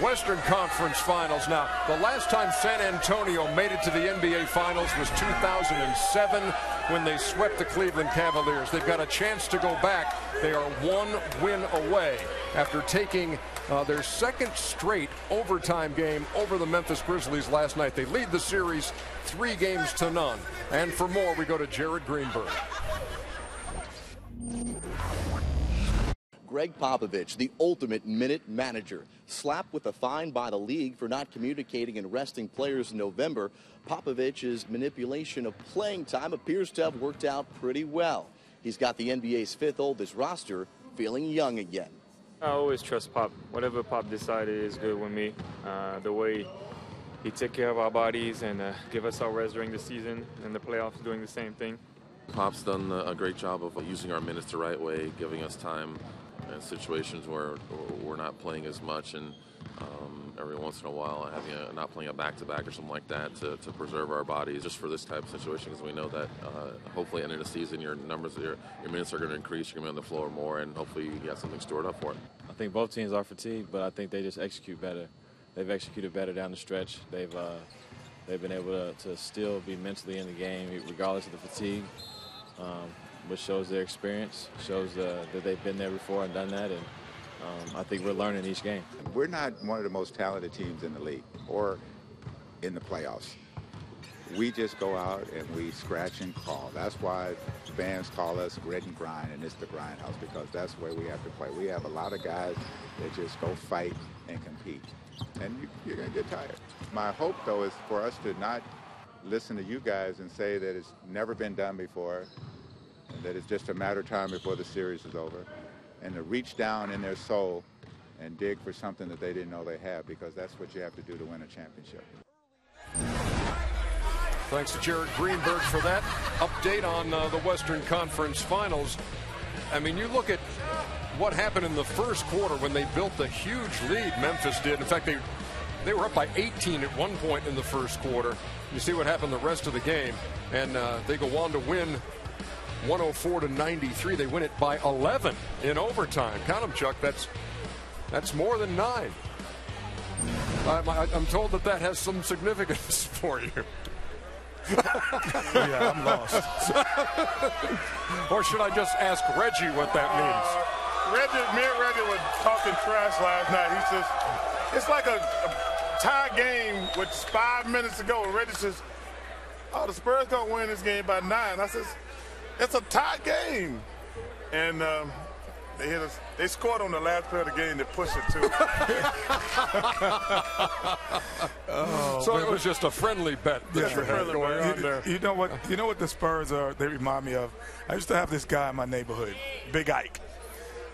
Western Conference Finals. Now, the last time San Antonio made it to the NBA Finals was 2007 when they swept the Cleveland Cavaliers. They've got a chance to go back. They are one win away after taking their second straight overtime game over the Memphis Grizzlies last night. They lead the series 3-0. And for more, we go to Jared Greenberg. Greg Popovich, the ultimate minute manager, slapped with a fine by the league for not communicating and resting players in November. Popovich's manipulation of playing time appears to have worked out pretty well. He's got the NBA's 5th oldest roster feeling young again. I always trust Pop. Whatever Pop decided is good with me. The way he take care of our bodies and give us our rest during the season and the playoffs doing the same thing. Pop's done a great job of using our minutes the right way, giving us time in situations where we're not playing as much, and every once in a while not playing a back-to-back or something like that to preserve our bodies just for this type of situation, because we know that hopefully at the end of the season your minutes are going to increase, you're going to be on the floor more, and hopefully you got something stored up for it. I think both teams are fatigued, but I think they just execute better. They've executed better down the stretch. They've been able to still be mentally in the game regardless of the fatigue, which shows their experience, shows that they've been there before and done that, and I think we're learning each game. We're not one of the most talented teams in the league or in the playoffs. We just go out and we scratch and claw. That's why fans call us grit and grind, and it's the grindhouse, because that's the way we have to play. We have a lot of guys that just go fight and compete, and you're going to get tired. My hope, though, is for us to not listen to you guys and say that it's never been done before, and that it's just a matter of time before the series is over, and to reach down in their soul and dig for something that they didn't know they had, because that's what you have to do to win a championship. Thanks to Jared Greenberg for that update on the Western Conference Finals. I mean, you look at what happened in the first quarter when they built the huge lead, Memphis did. In fact, they were up by 18 at one point in the first quarter. You see what happened the rest of the game, and they go on to win 104-93. They win it by 11 in overtime. Count them, Chuck. That's more than 9. I'm told that has some significance for you. Yeah, I'm lost. Or should I just ask Reggie what that means? Me and Reggie were talking trash last night. He says, it's like a tie game with 5 minutes to go. And Reggie says, oh, the Spurs don't win this game by 9. I says, it's a tie game. And they hit us. They scored on the last play of the game to push it too. So it was just a friendly bet that you had going on there. You know what the Spurs are? They remind me of. I used to have this guy in my neighborhood, Big Ike.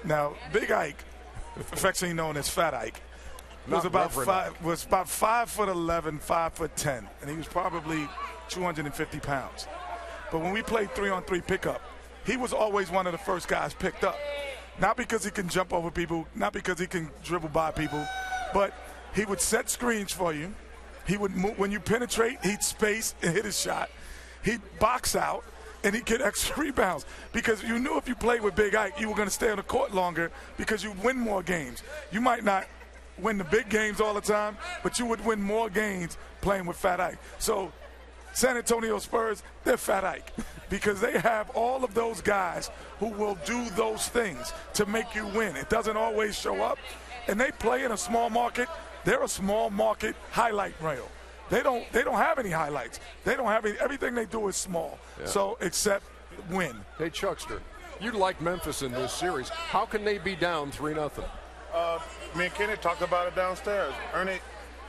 Now, Big Ike, affectionately known as Fat Ike, was about 5'11", 5'10", and he was probably 250 pounds. But when we played 3-on-3 pickup, he was always one of the first guys picked up. Not because he can jump over people, not because he can dribble by people, but he would set screens for you. He would move, when you penetrate, he'd space and hit his shot. He'd box out, and he'd get extra rebounds, because you knew if you played with Big Ike, you were going to stay on the court longer because you win more games. You might not win the big games all the time, but you would win more games playing with Fat Ike. So San Antonio Spurs, they're Fat Ike, because they have all of those guys who will do those things to make you win. It doesn't always show up, and they play in a small market. They're a small market highlight reel. They don't have any highlights. They don't have any. Everything they do is small. Yeah. So except win. Hey, Chuckster, you like Memphis in this series. How can they be down 3-0? Me and Kenny talked about it downstairs. Ernie,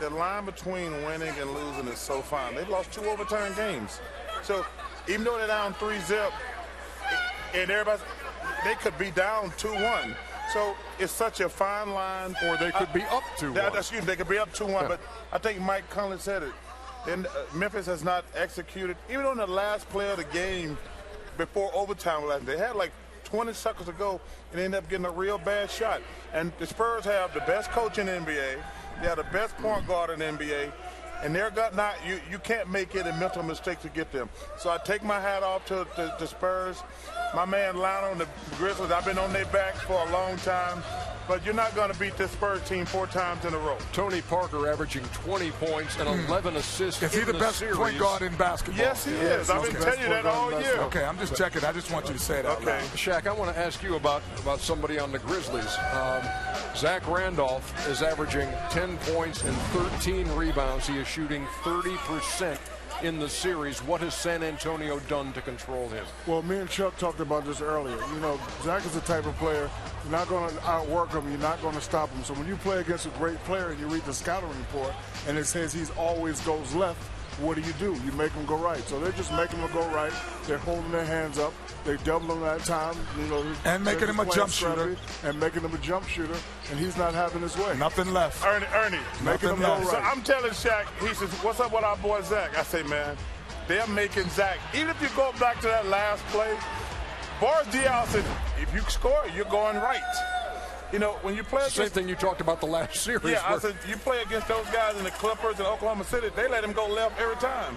the line between winning and losing is so fine. They've lost 2 overtime games. So even though they're down 3-0, and they could be down 2-1. So it's such a fine line. Or they could be up 2-1. Excuse me, they could be up 2-1. Yeah. But I think Mike Conley said it. And Memphis has not executed. Even on the last play of the game before overtime last night, they had like 20 seconds to go and ended up getting a real bad shot. And the Spurs have the best coach in the NBA. They have the best point guard in the NBA. And you can't make any mental mistake to get them. So I take my hat off to the Spurs. My man Lionel and the Grizzlies, I've been on their backs for a long time. but you're not going to beat this Spurs team 4 times in a row. Tony Parker averaging 20 points and 11 assists. Is he the best point guard in basketball? Yes, he is. I've been telling you that all year. Okay, I'm just checking. I just want you to say that. Okay. Shaq, I want to ask you about somebody on the Grizzlies. Zach Randolph is averaging 10 points and 13 rebounds. He is shooting 30% in the series. What has San Antonio done to control him? Well, me and Chuck talked about this earlier. You know, Zach is the type of player, you're not going to outwork him, you're not going to stop him. So when you play against a great player and you read the scouting report and it says he's always goes left, what do? You make him go right. So they're just making him go right. They're holding their hands up. They double him that time. You know, and making him a jump shooter. And making him a jump shooter. And he's not having his way. Nothing left. Ernie. Making him go right. So I'm telling Shaq, he says, what's up with our boy Zach? I say, man, they're making Zach. Even if you go back to that last play, Boris Diaw said, if you score, you're going right. You know, when you play against... Same thing you talked about the last series. Yeah, I said, you play against those guys in the Clippers in Oklahoma City, they let him go left every time.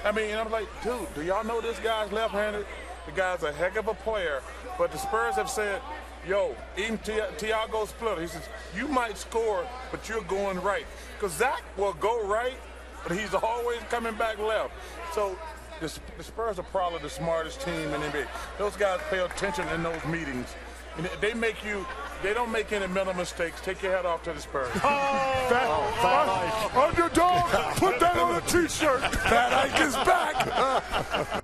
I mean, and I'm like, dude, do y'all know this guy's left-handed? The guy's a heck of a player. But the Spurs have said, yo, even Tiago Splitter, he says, you might score, but you're going right. Because Zach will go right, but he's always coming back left. So the Spurs are probably the smartest team in the NBA. Those guys pay attention in those meetings. And they don't make any mental mistakes. Take your head off to the Spurs. Underdog, put that on a T-shirt. Fat Ike is back.